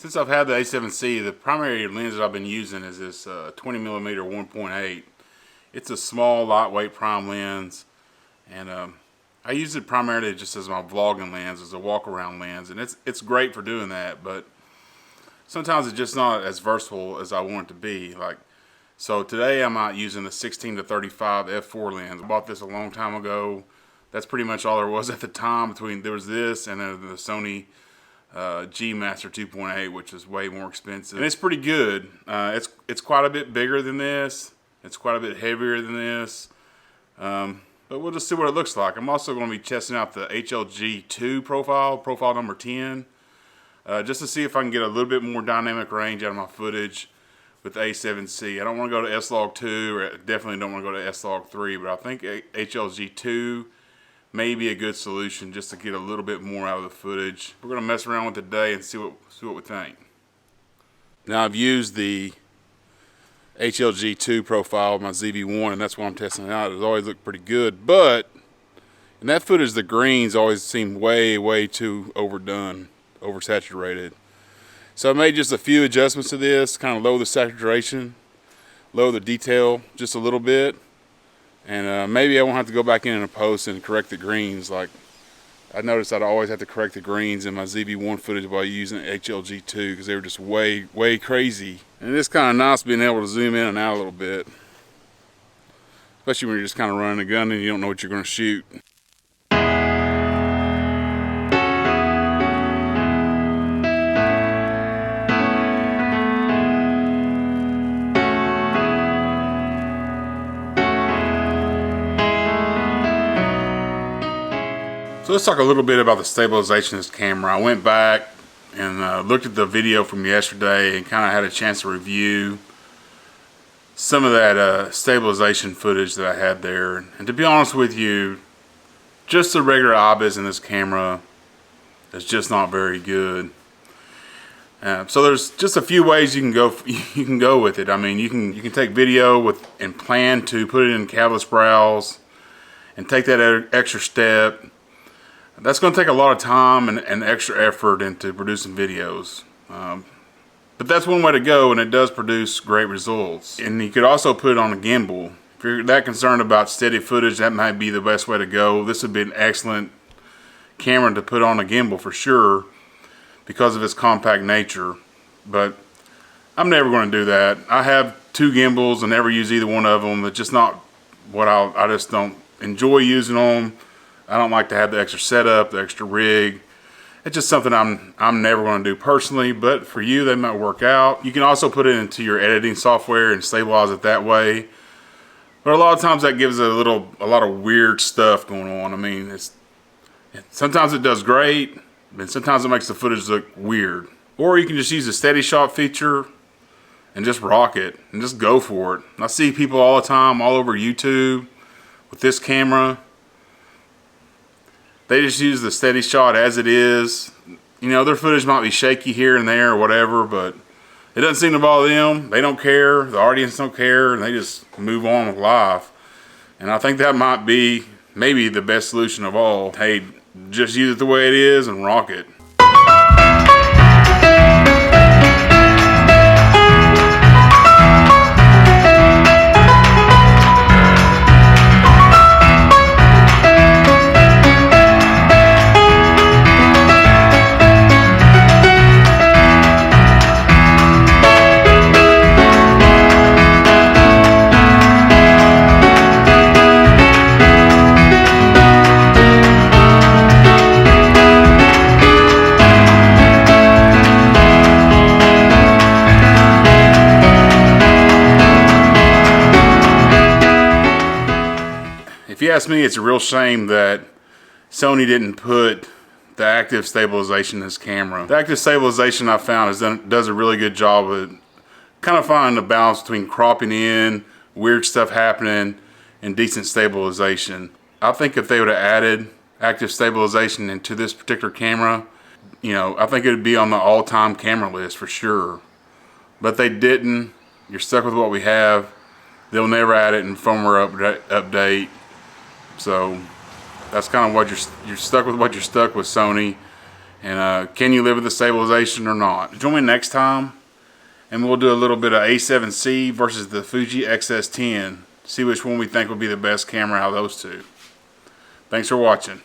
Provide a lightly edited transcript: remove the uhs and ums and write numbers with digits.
Since I've had the A7C, the primary lens that I've been using is this 20mm 1.8. It's a small, lightweight prime lens, and I use it primarily just as my vlogging lens, as a walk-around lens, and it's great for doing that. But sometimes it's just not as versatile as I want it to be. So today I'm out using the 16 to 35 f4 lens. I bought this a long time ago. That's pretty much all there was at the time. There was this and then the Sony G Master 2.8, which is way more expensive, and it's pretty good. It's quite a bit bigger than this. It's quite a bit heavier than this, but we'll just see what it looks like. I'm also going to be testing out the HLG2 profile number 10, just to see if I can get a little bit more dynamic range out of my footage with the A7C. I don't want to go to S-Log2, or definitely don't want to go to S-Log3, but I think HLG2 may be a good solution just to get a little bit more out of the footage. We're going to mess around with it today and see what we think. Now I've used the HLG2 profile of my ZV-1, and that's what I'm testing out. It's always looked pretty good, but in that footage the greens always seem way too overdone, oversaturated. So I made just a few adjustments to this, kind of lower the saturation, lower the detail just a little bit. And maybe I won't have to go back in a post and correct the greens. Like I noticed I'd always have to correct the greens in my ZV-1 footage while using HLG2 because they were just way crazy. And it's kind of nice being able to zoom in and out a little bit, especially when you're just kind of running a gun and you don't know what you're going to shoot. So let's talk a little bit about the stabilization of this camera. I went back and looked at the video from yesterday and kind of had a chance to review some of that stabilization footage that I had there. And to be honest with you, just the regular IBIS in this camera is just not very good. So there's just a few ways you can go with it. I mean, you can take video and plan to put it in catalyst browse and take that extra step. That's going to take a lot of time and extra effort into producing videos. But that's one way to go, and it does produce great results. And you could also put it on a gimbal. If you're that concerned about steady footage, that might be the best way to go. This would be an excellent camera to put on a gimbal for sure because of its compact nature. But I'm never going to do that. I have two gimbals and never use either one of them. It's just not what I just don't enjoy using them. I don't like to have the extra setup, the extra rig. It's just something I'm never going to do personally, but for you, they might work out. You can also put it into your editing software and stabilize it that way. But a lot of times that gives it a lot of weird stuff going on. I mean, sometimes it does great, and sometimes it makes the footage look weird. Or you can just use the steady shot feature and just rock it and just go for it. I see people all the time all over YouTube with this camera. They just use the steady shot as it is. You know, their footage might be shaky here and there or whatever, but it doesn't seem to bother them. They don't care. The audience don't care, and they just move on with life. And I think that might be maybe the best solution of all. Hey, just use it the way it is and rock it. If you ask me, it's a real shame that Sony didn't put the active stabilization in this camera. The active stabilization I found does a really good job of kind of finding the balance between cropping in, weird stuff happening, and decent stabilization. I think if they would have added active stabilization into this particular camera, you know, I think it would be on the all-time camera list for sure. But they didn't. You're stuck with what we have. They'll never add it in firmware update. So that's kind of what you're stuck with. What you're stuck with, Sony, And can you live with the stabilization or not? Join me next time, and we'll do a little bit of A7C versus the Fuji XS10. See which one we think will be the best camera out of those two. Thanks for watching.